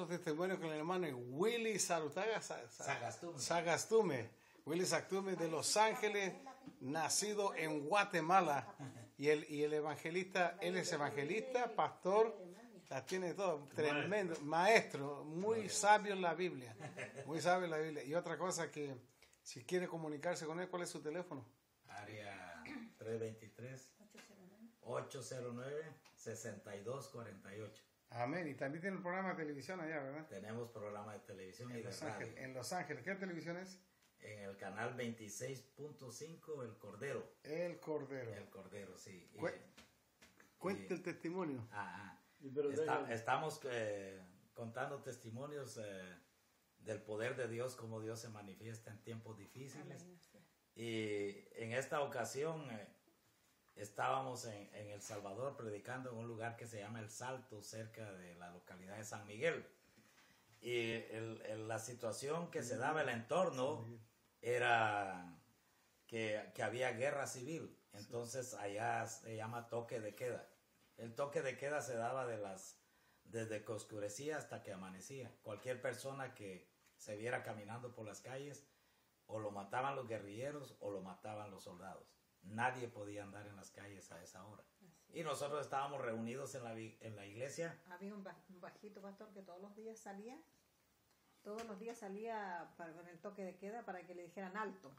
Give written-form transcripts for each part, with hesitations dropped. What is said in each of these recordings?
testimonio con el hermano Willy Sarutaga Sagastume. Sagastume. Willy Sagastume de Los Ángeles, nacido en Guatemala. Y el evangelista, él es evangelista, pastor, la tiene todo, tremendo, maestro, muy sabio en la Biblia. Muy sabio en la Biblia. Y otra cosa que, si quiere comunicarse con él, ¿cuál es su teléfono? Área 323-809-6248. Amén. Y también tiene un programa de televisión allá, ¿verdad? Tenemos programa de televisión y de radio. En Los Ángeles. ¿Qué televisión es? En el canal 26.5, El Cordero. El Cordero. El Cordero, sí. Cuente el testimonio. Estamos contando testimonios del poder de Dios, cómo Dios se manifiesta en tiempos difíciles. Y en esta ocasión estábamos en El Salvador predicando en un lugar que se llama El Salto, cerca de la localidad de San Miguel. Y la situación que se daba en el entorno era que había guerra civil. Entonces allá se llama toque de queda. El toque de queda se daba desde que oscurecía hasta que amanecía. Cualquier persona que se viera caminando por las calles, o lo mataban los guerrilleros o lo mataban los soldados. Nadie podía andar en las calles a esa hora. Y nosotros estábamos reunidos en la iglesia. Había un bajito pastor que todos los días salía con el toque de queda para que le dijeran alto.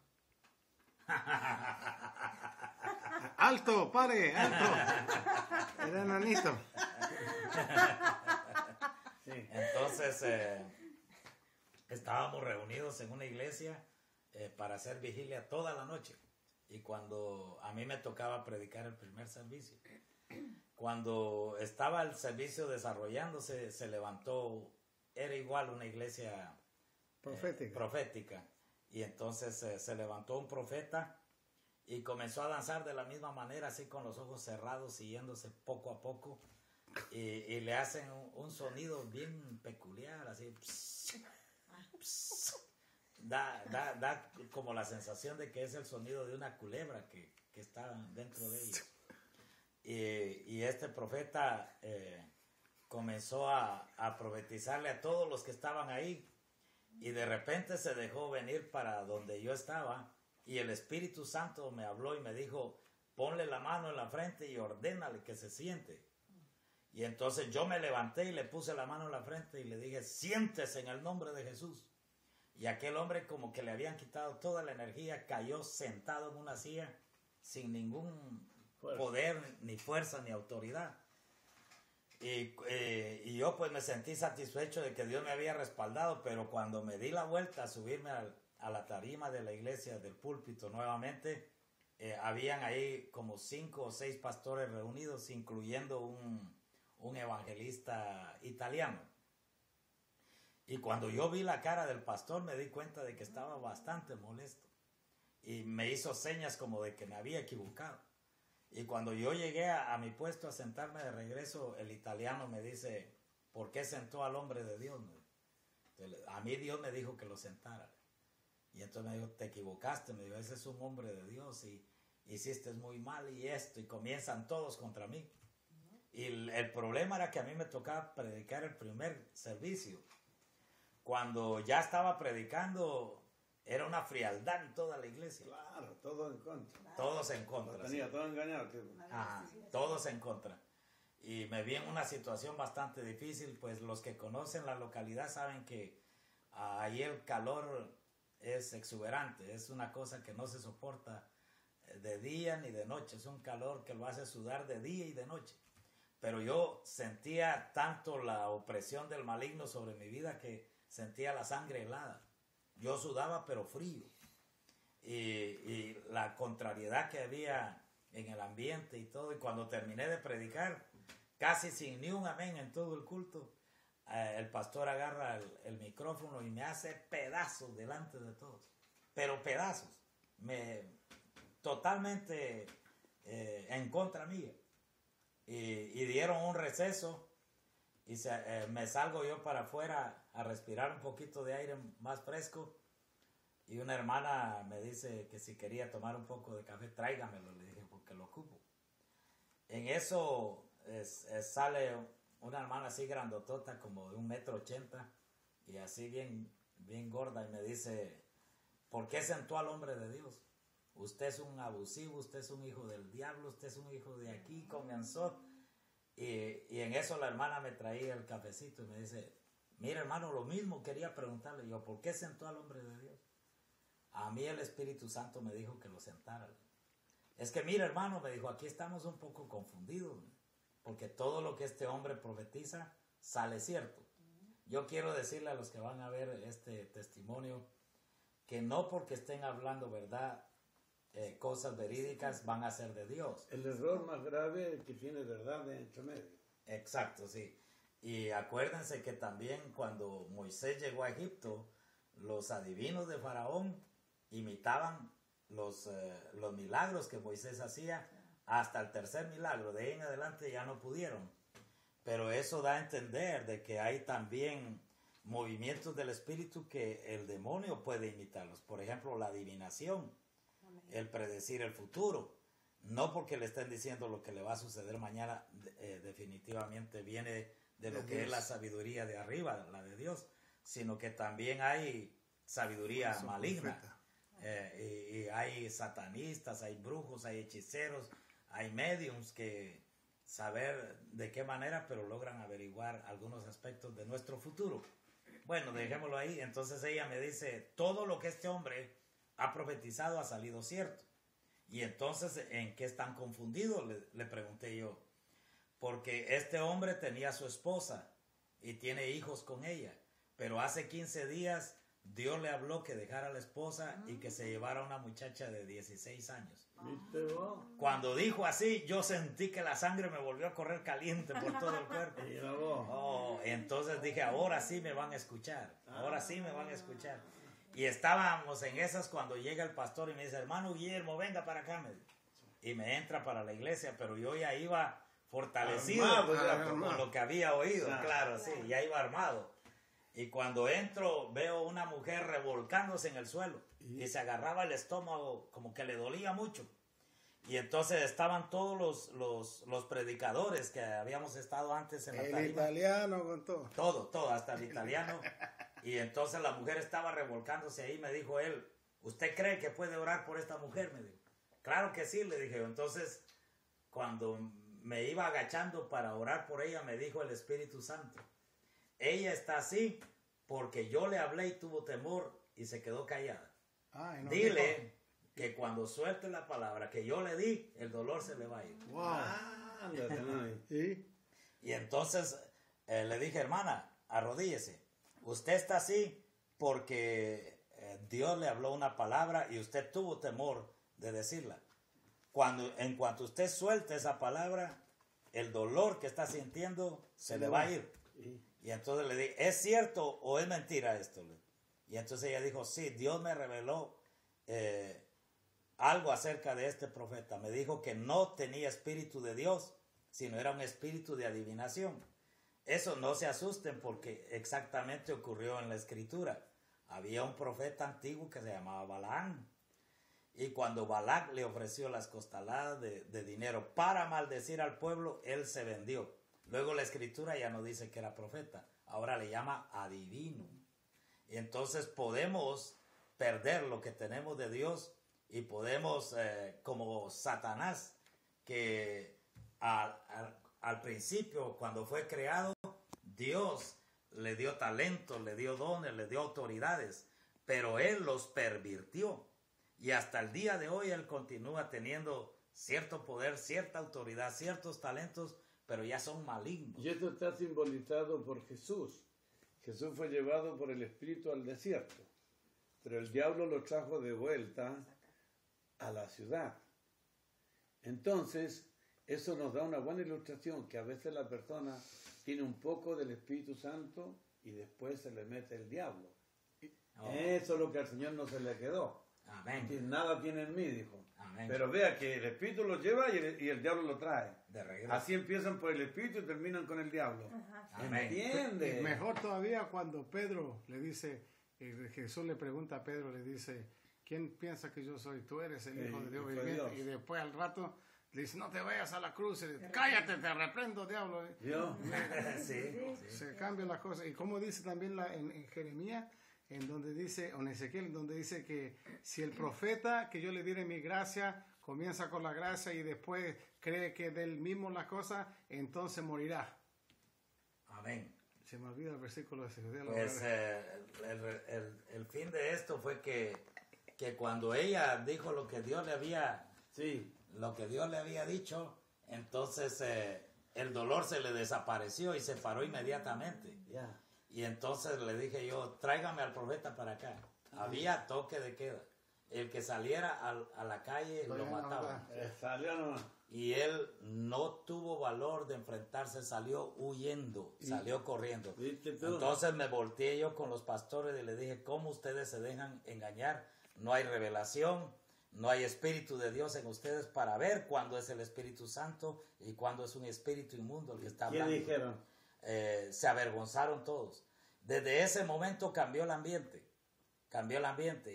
¡Alto! ¡Pare! ¡Alto! Era enanito. Sí. Entonces estábamos reunidos en una iglesia para hacer vigilia toda la noche. Y cuando a mí me tocaba predicar el primer servicio, cuando estaba el servicio desarrollándose, se levantó, era igual una iglesia profética. Y entonces se levantó un profeta y comenzó a danzar de la misma manera, así con los ojos cerrados, siguiéndose poco a poco. Y le hacen un sonido bien peculiar, así. Pss, pss. Da como la sensación de que es el sonido de una culebra que está dentro de ellos. Y este profeta comenzó a profetizarle a todos los que estaban ahí. Y de repente se dejó venir para donde yo estaba. Y el Espíritu Santo me habló y me dijo, ponle la mano en la frente y ordénale que se siente. Y entonces yo me levanté y le puse la mano en la frente y le dije, siéntese en el nombre de Jesús. Y aquel hombre, como que le habían quitado toda la energía, cayó sentado en una silla sin ningún poder, ni fuerza, ni autoridad. Y yo pues me sentí satisfecho de que Dios me había respaldado, pero cuando me di la vuelta a subirme a la tarima de la iglesia, del púlpito nuevamente, habían ahí como 5 o 6 pastores reunidos, incluyendo un evangelista italiano. Y cuando yo vi la cara del pastor me di cuenta de que estaba bastante molesto. Y me hizo señas como de que me había equivocado. Y cuando yo llegué a mi puesto a sentarme de regreso, el italiano me dice, ¿por qué sentó al hombre de Dios? Entonces, a mí Dios me dijo que lo sentara. Y entonces me dijo, te equivocaste. Me dijo, ese es un hombre de Dios y hiciste muy mal y esto. Y comienzan todos contra mí. Y el problema era que a mí me tocaba predicar el primer servicio. Cuando ya estaba predicando, era una frialdad en toda la iglesia. Claro, todo en contra. Todos en contra. Lo tenía sí. todo engañado. Todos en contra. Y me vi en una situación bastante difícil, pues los que conocen la localidad saben que ahí el calor es exuberante, es una cosa que no se soporta de día ni de noche, es un calor que lo hace sudar de día y de noche. Pero yo sentía tanto la opresión del maligno sobre mi vida que sentía la sangre helada. Yo sudaba pero frío. Y la contrariedad que había en el ambiente y todo. Y cuando terminé de predicar, casi sin ni un amén en todo el culto, el pastor agarra el micrófono y me hace pedazos delante de todos. Pero pedazos. Totalmente en contra mía. Y dieron un receso. Y me salgo yo para afuera a respirar un poquito de aire más fresco. Y una hermana me dice que si quería tomar un poco de café, tráigamelo. Le dije, porque lo ocupo. En eso sale una hermana así grandotota, como de 1,80 m, y así bien gorda, y me dice, ¿por qué sentó al hombre de Dios? Usted es un abusivo, usted es un hijo del diablo, usted es un hijo de aquí, comenzó. Y en eso la hermana me traía el cafecito y me dice, mira hermano, lo mismo quería preguntarle yo, ¿por qué sentó al hombre de Dios? A mí el Espíritu Santo me dijo que lo sentara. Es que mira hermano, me dijo, aquí estamos un poco confundidos, porque todo lo que este hombre profetiza sale cierto. Yo quiero decirle a los que van a ver este testimonio, que no porque estén hablando verdad, cosas verídicas van a ser de Dios. El error más grave es que tiene verdad de entre medio. Exacto, sí. Y acuérdense que también cuando Moisés llegó a Egipto, los adivinos de Faraón imitaban los milagros que Moisés hacía hasta el tercer milagro. De ahí en adelante ya no pudieron. Pero eso da a entender de que hay también movimientos del espíritu que el demonio puede imitarlos. Por ejemplo, la adivinación, el predecir el futuro. No porque le estén diciendo lo que le va a suceder mañana, definitivamente viene de lo que es la sabiduría de arriba, la de Dios, sino que también hay sabiduría maligna. Y hay satanistas, hay brujos, hay hechiceros, hay mediums que saber de qué manera, pero logran averiguar algunos aspectos de nuestro futuro. Bueno, dejémoslo ahí. Entonces ella me dice, todo lo que este hombre ha profetizado ha salido cierto. Y entonces, ¿en qué están confundidos? Le pregunté yo. Porque este hombre tenía a su esposa y tiene hijos con ella. Pero hace 15 días Dios le habló que dejara a la esposa y que se llevara a una muchacha de 16 años. ¿Viste vos? Cuando dijo así, yo sentí que la sangre me volvió a correr caliente por todo el cuerpo. Mira vos. Oh, entonces dije, ahora sí me van a escuchar. Ahora sí me van a escuchar. Y estábamos en esas cuando llega el pastor y me dice, hermano Guillermo, venga para acá. Y me entra para la iglesia, pero yo ya iba fortalecido con lo que había oído. Claro, sí, ya iba armado. Y cuando entro, veo una mujer revolcándose en el suelo y se agarraba el estómago como que le dolía mucho. Y entonces estaban todos los predicadores que habíamos estado antes en la tarima. El italiano con todo. Todo, hasta el italiano. Y entonces la mujer estaba revolcándose ahí, me dijo él, ¿usted cree que puede orar por esta mujer? Me dijo. Claro que sí, le dije. Entonces, cuando me iba agachando para orar por ella, me dijo el Espíritu Santo, ella está así porque yo le hablé y tuvo temor y se quedó callada. No dile que cuando suelte la palabra que yo le di, el dolor se le va a ir. Wow. Y entonces le dije, hermana, arrodíllese. Usted está así porque Dios le habló una palabra y usted tuvo temor de decirla. En cuanto usted suelte esa palabra, el dolor que está sintiendo se le va a ir. Y entonces le dije, ¿es cierto o es mentira esto? Y entonces ella dijo, sí, Dios me reveló algo acerca de este profeta. Me dijo que no tenía espíritu de Dios, sino era un espíritu de adivinación. Eso no se asusten porque exactamente ocurrió en la escritura. Había un profeta antiguo que se llamaba Balaam. Y cuando Balac le ofreció las costaladas de dinero para maldecir al pueblo, él se vendió. Luego la escritura ya no dice que era profeta, ahora le llama adivino. Y entonces podemos perder lo que tenemos de Dios y podemos, como Satanás, que al principio, cuando fue creado, Dios le dio talentos, le dio dones, le dio autoridades, pero él los pervirtió. Y hasta el día de hoy él continúa teniendo cierto poder, cierta autoridad, ciertos talentos, pero ya son malignos. Y esto está simbolizado por Jesús. Jesús fue llevado por el Espíritu al desierto, pero el diablo lo trajo de vuelta a la ciudad. Entonces, eso nos da una buena ilustración, que a veces la persona tiene un poco del Espíritu Santo y después se le mete el diablo. Eso es lo que al Señor no se le quedó. Amén. Nada tiene en mí, dijo. Amén. Pero vea que el Espíritu lo lleva y el diablo lo trae. De regreso. Así empiezan por el Espíritu y terminan con el diablo. Amén. ¿Entiende? Y mejor todavía cuando Pedro le dice, Jesús le pregunta a Pedro, le dice, ¿quién piensa que yo soy? Tú eres el Hijo de Dios viviente. Y después al rato Le dice, no te vayas a la cruz. Y dice, cállate, te reprendo, diablo. ¿Vio? Sí. Se cambian las cosas. Y como dice también en Jeremías, en donde dice, o en Ezequiel, en donde dice que si el profeta que yo le diere mi gracia comienza con la gracia y después cree que de él mismo la cosa, entonces morirá. Amén. Se me olvida el versículo de ese. Pues el fin de esto fue que cuando ella dijo lo que Dios le había, Sí. lo que Dios le había dicho, entonces el dolor se le desapareció y se paró inmediatamente. Ya. Y entonces le dije yo, tráigame al profeta para acá. Había toque de queda. El que saliera a la calle lo mataban. Salió nomás. Y él no tuvo valor de enfrentarse, salió huyendo, salió corriendo. ¿Viste tú? Entonces me volteé yo con los pastores y le dije, ¿cómo ustedes se dejan engañar? No hay revelación, no hay Espíritu de Dios en ustedes para ver cuándo es el Espíritu Santo y cuándo es un espíritu inmundo el que está ¿Qué hablando. dijeron? Se avergonzaron todos. Desde ese momento cambió el ambiente.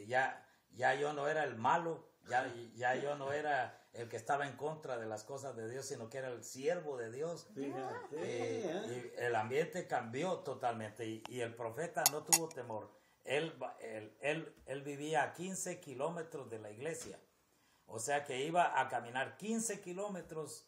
Ya yo no era el malo, ya yo no era el que estaba en contra de las cosas de Dios, sino que era el siervo de Dios. Fíjate, Y el ambiente cambió totalmente y el profeta no tuvo temor. Él vivía a 15 kilómetros de la iglesia. O sea que iba a caminar 15 kilómetros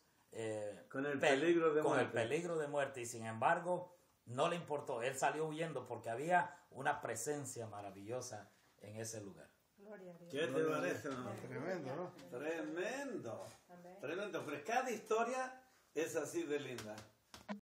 Con el peligro de con muerte. el peligro de muerte. Y sin embargo, no le importó. Él salió huyendo porque había una presencia maravillosa en ese lugar. Gloria a Dios. ¿Qué te parece? No? Tremendo, ¿no? Tremendo. Amén. Tremendo. Pero cada historia es así de linda.